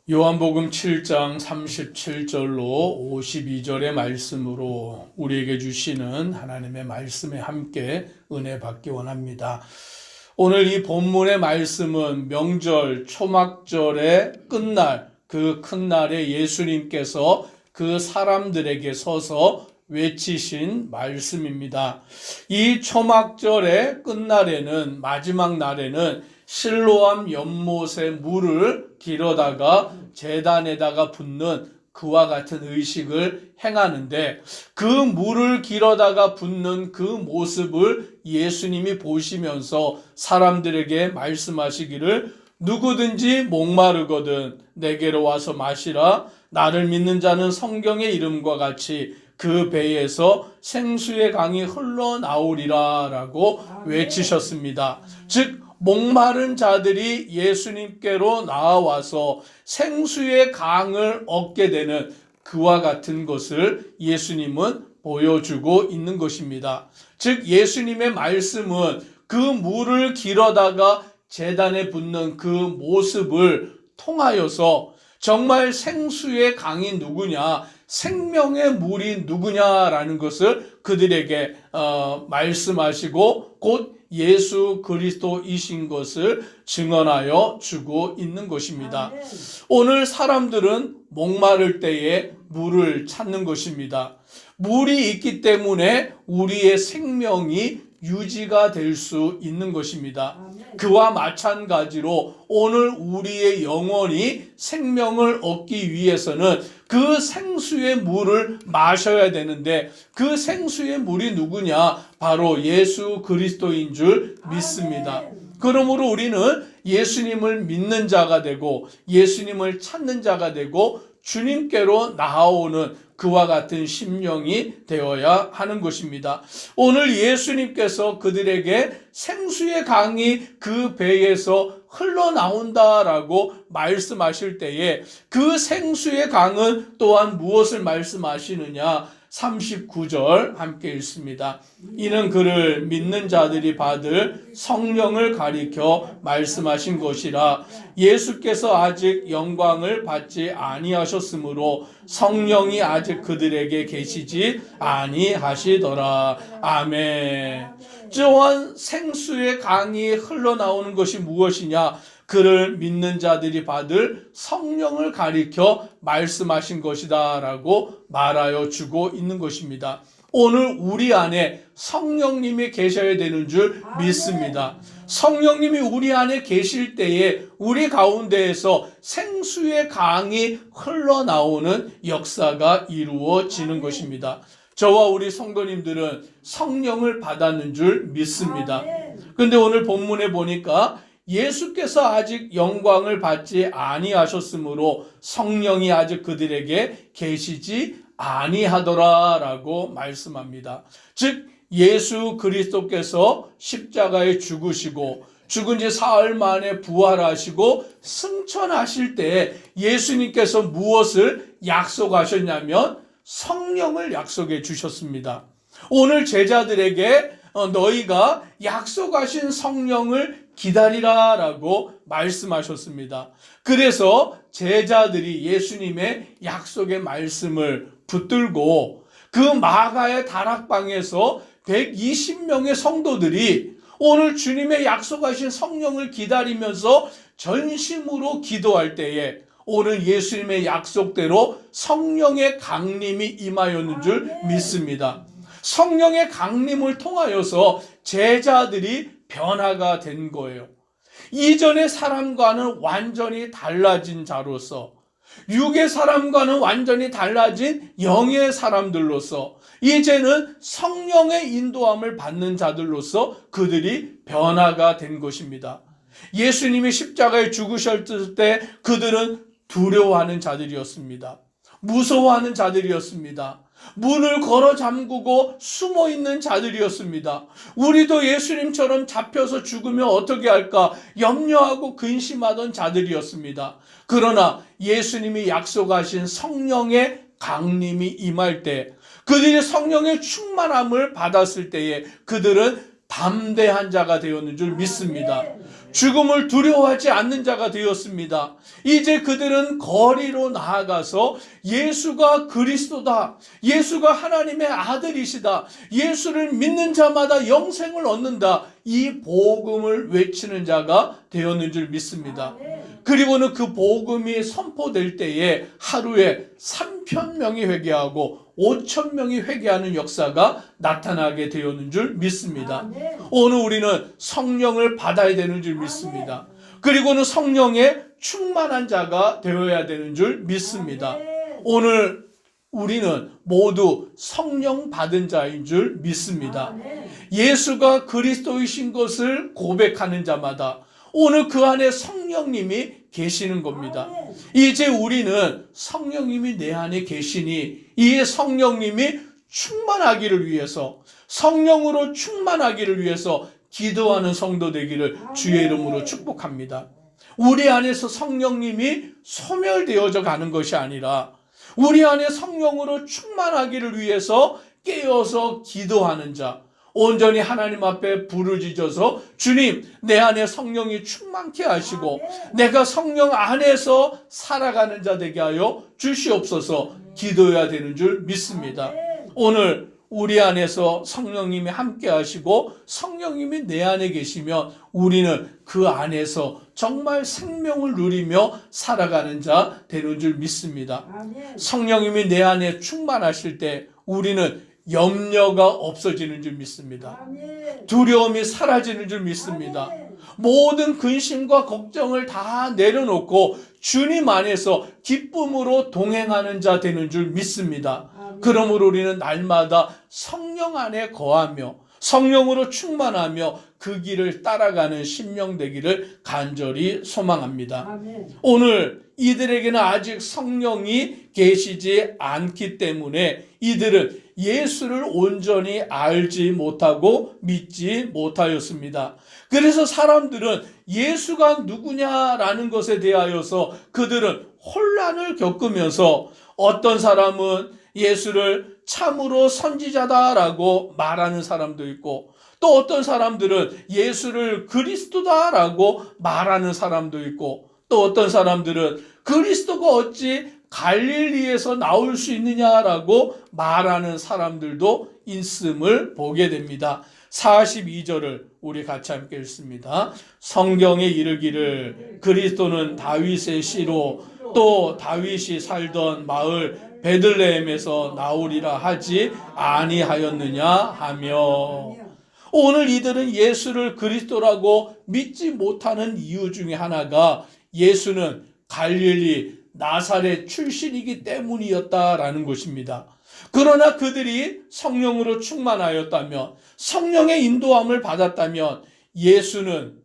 요한복음 7장 37절로 52절의 말씀으로 우리에게 주시는 하나님의 말씀에 함께 은혜 받기 원합니다. 오늘 이 본문의 말씀은 명절 초막절의 끝날, 그 큰 날에 예수님께서 그 사람들에게 서서 외치신 말씀입니다. 이 초막절의 끝날에는, 마지막 날에는 실로암 연못에 물을 길어다가 제단에다가 붓는 그와 같은 의식을 행하는데, 그 물을 길어다가 붓는 그 모습을 예수님이 보시면서 사람들에게 말씀하시기를, 누구든지 목마르거든 내게로 와서 마시라. 나를 믿는 자는 성경의 이름과 같이 그 배에서 생수의 강이 흘러나오리라 라고 외치셨습니다. 즉 목마른 자들이 예수님께로 나와서 생수의 강을 얻게 되는 그와 같은 것을 예수님은 보여주고 있는 것입니다. 즉 예수님의 말씀은 그 물을 길어다가 제단에 붓는 그 모습을 통하여서 정말 생수의 강이 누구냐, 생명의 물이 누구냐라는 것을 그들에게 말씀하시고 곧 예수 그리스도이신 것을 증언하여 주고 있는 것입니다. 오늘 사람들은 목마를 때에 물을 찾는 것입니다. 물이 있기 때문에 우리의 생명이 유지가 될 수 있는 것입니다. 그와 마찬가지로 오늘 우리의 영혼이 생명을 얻기 위해서는 그 생수의 물을 마셔야 되는데, 그 생수의 물이 누구냐? 바로 예수 그리스도인 줄 믿습니다. 그러므로 우리는 예수님을 믿는 자가 되고 예수님을 찾는 자가 되고 주님께로 나아오는 그와 같은 심령이 되어야 하는 것입니다. 오늘 예수님께서 그들에게 생수의 강이 그 배에서 흘러나온다라고 말씀하실 때에 그 생수의 강은 또한 무엇을 말씀하시느냐? 39절 함께 읽습니다. 이는 그를 믿는 자들이 받을 성령을 가리켜 말씀하신 것이라. 예수께서 아직 영광을 받지 아니하셨으므로 성령이 아직 그들에게 계시지 아니하시더라. 아멘. 또한 생수의 강이 흘러나오는 것이 무엇이냐? 그를 믿는 자들이 받을 성령을 가리켜 말씀하신 것이다 라고 말하여 주고 있는 것입니다. 오늘 우리 안에 성령님이 계셔야 되는 줄 믿습니다. 성령님이 우리 안에 계실 때에 우리 가운데에서 생수의 강이 흘러나오는 역사가 이루어지는 것입니다. 저와 우리 성도님들은 성령을 받았는 줄 믿습니다. 그런데 오늘 본문에 보니까 예수께서 아직 영광을 받지 아니하셨으므로 성령이 아직 그들에게 계시지 아니하더라라고 말씀합니다. 즉 예수 그리스도께서 십자가에 죽으시고 죽은 지 사흘 만에 부활하시고 승천하실 때 예수님께서 무엇을 약속하셨냐면 성령을 약속해 주셨습니다. 오늘 제자들에게 너희가 약속하신 성령을 기다리라 라고 말씀하셨습니다. 그래서 제자들이 예수님의 약속의 말씀을 붙들고 그 마가의 다락방에서 120명의 성도들이 오늘 주님의 약속하신 성령을 기다리면서 전심으로 기도할 때에 오늘 예수님의 약속대로 성령의 강림이 임하였는 줄 믿습니다. 성령의 강림을 통하여서 제자들이 변화가 된 거예요. 이전의 사람과는 완전히 달라진 자로서, 육의 사람과는 완전히 달라진 영의 사람들로서, 이제는 성령의 인도함을 받는 자들로서 그들이 변화가 된 것입니다. 예수님이 십자가에 죽으셨을 때 그들은 두려워하는 자들이었습니다. 무서워하는 자들이었습니다. 문을 걸어 잠그고 숨어 있는 자들이었습니다. 우리도 예수님처럼 잡혀서 죽으면 어떻게 할까 염려하고 근심하던 자들이었습니다. 그러나 예수님이 약속하신 성령의 강림이 임할 때, 그들이 성령의 충만함을 받았을 때에 그들은 담대한 자가 되었는 줄 믿습니다. 죽음을 두려워하지 않는 자가 되었습니다. 이제 그들은 거리로 나아가서 예수가 그리스도다, 예수가 하나님의 아들이시다, 예수를 믿는 자마다 영생을 얻는다, 이 복음을 외치는 자가 되었는 줄 믿습니다. 그리고는 그 복음이 선포될 때에 하루에 3,000명이 회개하고 5,000명이 회개하는 역사가 나타나게 되었는 줄 믿습니다. 오늘 우리는 성령을 받아야 되는 줄 믿습니다. 그리고는 성령에 충만한 자가 되어야 되는 줄 믿습니다. 오늘 우리는 모두 성령 받은 자인 줄 믿습니다. 예수가 그리스도이신 것을 고백하는 자마다 오늘 그 안에 성령님이 계시는 겁니다. 이제 우리는 성령님이 내 안에 계시니 이 성령님이 충만하기를 위해서, 성령으로 충만하기를 위해서 기도하는 성도 되기를 주의 이름으로 축복합니다. 우리 안에서 성령님이 소멸되어져 가는 것이 아니라 우리 안에 성령으로 충만하기를 위해서 깨어서 기도하는 자, 온전히 하나님 앞에 부르짖어서 주님, 내 안에 성령이 충만케 하시고 내가 성령 안에서 살아가는 자 되게 하여 주시옵소서 기도해야 되는 줄 믿습니다. 오늘 우리 안에서 성령님이 함께 하시고 성령님이 내 안에 계시면 우리는 그 안에서 정말 생명을 누리며 살아가는 자 되는 줄 믿습니다. 성령님이 내 안에 충만하실 때 우리는 염려가 없어지는 줄 믿습니다. 두려움이 사라지는 줄 믿습니다. 모든 근심과 걱정을 다 내려놓고 주님 안에서 기쁨으로 동행하는 자 되는 줄 믿습니다. 그러므로 우리는 날마다 성령 안에 거하며 성령으로 충만하며 그 길을 따라가는 심령 되기를 간절히 소망합니다. 오늘 이들에게는 아직 성령이 계시지 않기 때문에 이들은 예수를 온전히 알지 못하고 믿지 못하였습니다. 그래서 사람들은 예수가 누구냐라는 것에 대하여서 그들은 혼란을 겪으면서 어떤 사람은 예수를 참으로 선지자다라고 말하는 사람도 있고 또 어떤 사람들은 예수를 그리스도다라고 말하는 사람도 있고 또 어떤 사람들은 그리스도가 어찌 갈릴리에서 나올 수 있느냐라고 말하는 사람들도 있음을 보게 됩니다. 42절을 우리 같이 함께 읽습니다. 성경에 이르기를 그리스도는 다윗의 씨로 또 다윗이 살던 마을 베들레헴에서 나오리라 하지 아니하였느냐 하며, 오늘 이들은 예수를 그리스도라고 믿지 못하는 이유 중에 하나가 예수는 갈릴리 나사렛 출신이기 때문이었다라는 것입니다. 그러나 그들이 성령으로 충만하였다면, 성령의 인도함을 받았다면 예수는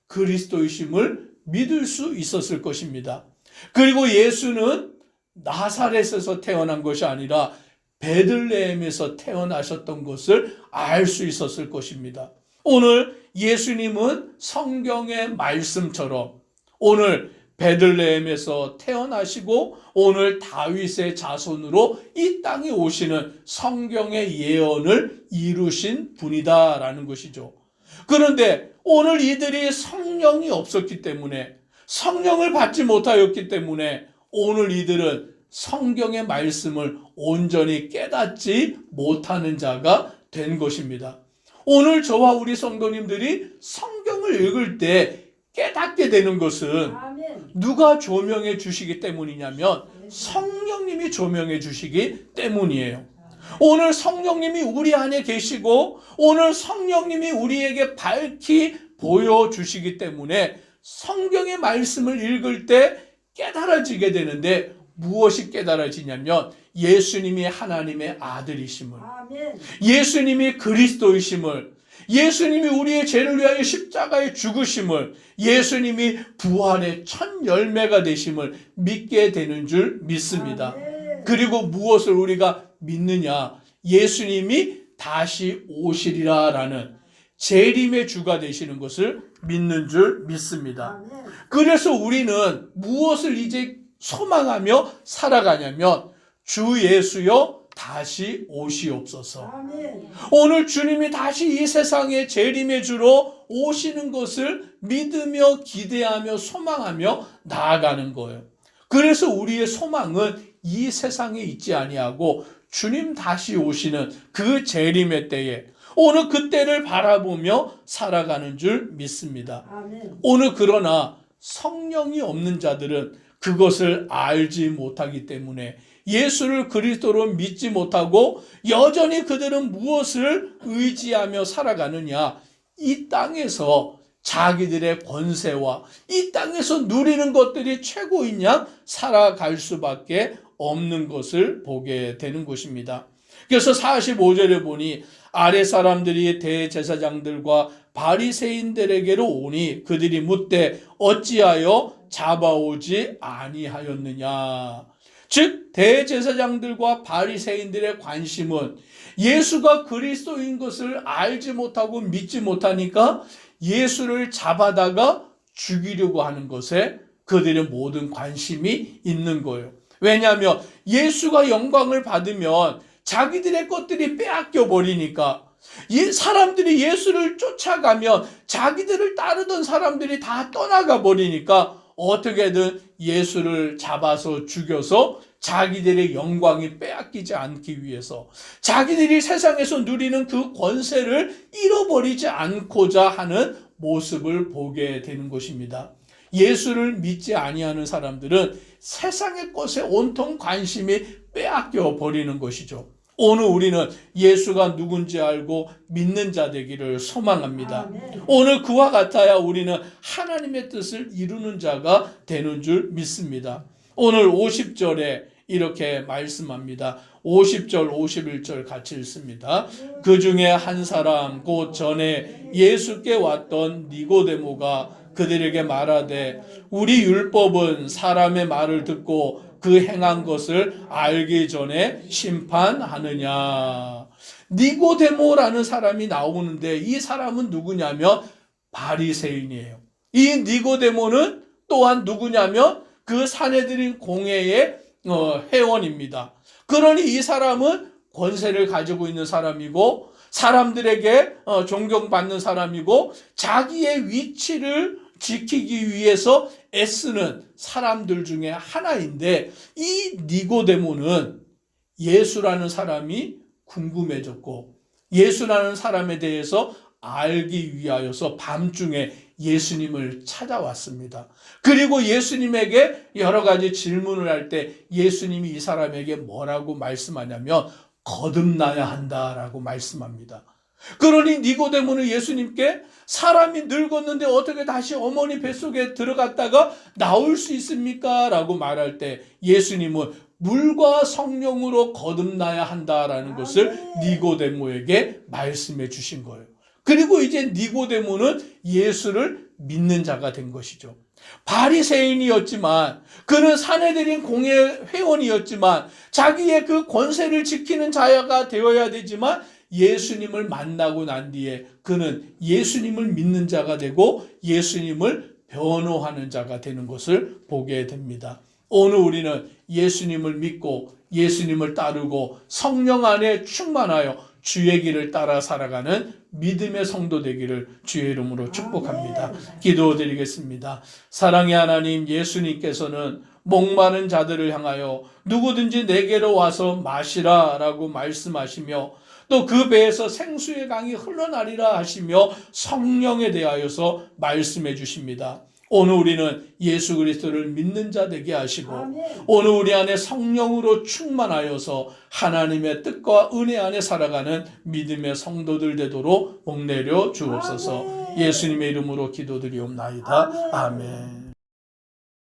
그리스도이심을 믿을 수 있었을 것입니다. 그리고 예수는 나사렛에서 태어난 것이 아니라 베들레헴에서 태어나셨던 것을 알 수 있었을 것입니다. 오늘 예수님은 성경의 말씀처럼 오늘 베들레헴에서 태어나시고 오늘 다윗의 자손으로 이 땅에 오시는 성경의 예언을 이루신 분이다라는 것이죠. 그런데 오늘 이들이 성령이 없었기 때문에, 성령을 받지 못하였기 때문에 오늘 이들은 성경의 말씀을 온전히 깨닫지 못하는 자가 된 것입니다. 오늘 저와 우리 성도님들이 성경을 읽을 때 깨닫게 되는 것은 누가 조명해 주시기 때문이냐면 성령님이 조명해 주시기 때문이에요. 오늘 성령님이 우리 안에 계시고 오늘 성령님이 우리에게 밝히 보여주시기 때문에 성경의 말씀을 읽을 때 깨달아지게 되는데, 무엇이 깨달아지냐면 예수님이 하나님의 아들이심을, 예수님이 그리스도이심을, 예수님이 우리의 죄를 위하여 십자가에 죽으심을, 예수님이 부활의 첫 열매가 되심을 믿게 되는 줄 믿습니다. 그리고 무엇을 우리가 믿느냐? 예수님이 다시 오시리라라는 재림의 주가 되시는 것을 믿는 줄 믿습니다. 그래서 우리는 무엇을 이제 소망하며 살아가냐면 주 예수여 다시 오시옵소서. 아멘. 오늘 주님이 다시 이 세상에 재림의 주로 오시는 것을 믿으며 기대하며 소망하며 나아가는 거예요. 그래서 우리의 소망은 이 세상에 있지 아니하고 주님 다시 오시는 그 재림의 때에 오늘 그때를 바라보며 살아가는 줄 믿습니다. 아멘. 오늘 그러나 성령이 없는 자들은 그것을 알지 못하기 때문에 예수를 그리스도로 믿지 못하고 여전히 그들은 무엇을 의지하며 살아가느냐? 이 땅에서 자기들의 권세와 이 땅에서 누리는 것들이 최고인 양 살아갈 수밖에 없는 것을 보게 되는 것입니다. 그래서 45절에 보니 아래 사람들이 대제사장들과 바리새인들에게로 오니 그들이 묻되 어찌하여 잡아오지 아니하였느냐. 즉 대제사장들과 바리새인들의 관심은 예수가 그리스도인 것을 알지 못하고 믿지 못하니까 예수를 잡아다가 죽이려고 하는 것에 그들의 모든 관심이 있는 거예요. 왜냐하면 예수가 영광을 받으면 자기들의 것들이 빼앗겨 버리니까 사람들이 예수를 쫓아가면 자기들을 따르던 사람들이 다 떠나가 버리니까 어떻게든 예수를 잡아서 죽여서 자기들의 영광이 빼앗기지 않기 위해서 자기들이 세상에서 누리는 그 권세를 잃어버리지 않고자 하는 모습을 보게 되는 것입니다. 예수를 믿지 아니하는 사람들은 세상의 것에 온통 관심이 빼앗겨 버리는 것이죠. 오늘 우리는 예수가 누군지 알고 믿는 자 되기를 소망합니다. 아멘. 오늘 그와 같아야 우리는 하나님의 뜻을 이루는 자가 되는 줄 믿습니다. 오늘 50절에 이렇게 말씀합니다. 50절 51절 같이 읽습니다. 그 중에 한 사람 곧 전에 예수께 왔던 니고데모가 그들에게 말하되 우리 율법은 사람의 말을 듣고 그 행한 것을 알기 전에 심판하느냐. 니고데모라는 사람이 나오는데 이 사람은 누구냐면 바리새인이에요. 이 니고데모는 또한 누구냐면 그 산헤드린 공회의 회원입니다. 그러니 이 사람은 권세를 가지고 있는 사람이고 사람들에게 존경받는 사람이고 자기의 위치를 지키기 위해서 애쓰는 사람들 중에 하나인데 이 니고데모는 예수라는 사람이 궁금해졌고 예수라는 사람에 대해서 알기 위하여서 밤중에 예수님을 찾아왔습니다. 그리고 예수님에게 여러 가지 질문을 할 때 예수님이 이 사람에게 뭐라고 말씀하냐면 거듭나야 한다라고 말씀합니다. 그러니 니고데모는 예수님께 사람이 늙었는데 어떻게 다시 어머니 뱃속에 들어갔다가 나올 수 있습니까? 라고 말할 때 예수님은 물과 성령으로 거듭나야 한다라는 것을 니고데모에게 말씀해 주신 거예요. 그리고 이제 니고데모는 예수를 믿는 자가 된 것이죠. 바리새인이었지만 그는 산헤드린 공회 회원이었지만 자기의 그 권세를 지키는 자가 되어야 되지만 예수님을 만나고 난 뒤에 그는 예수님을 믿는 자가 되고 예수님을 변호하는 자가 되는 것을 보게 됩니다. 오늘 우리는 예수님을 믿고 예수님을 따르고 성령 안에 충만하여 주의 길을 따라 살아가는 믿음의 성도 되기를 주의 이름으로 축복합니다. 기도드리겠습니다. 사랑의 하나님, 예수님께서는 목마른 자들을 향하여 누구든지 내게로 와서 마시라 라고 말씀하시며 또 그 배에서 생수의 강이 흘러나리라 하시며 성령에 대하여서 말씀해 주십니다. 오늘 우리는 예수 그리스도를 믿는 자 되게 하시고 오늘 우리 안에 성령으로 충만하여서 하나님의 뜻과 은혜 안에 살아가는 믿음의 성도들 되도록 복내려 주옵소서. 예수님의 이름으로 기도드리옵나이다. 아멘.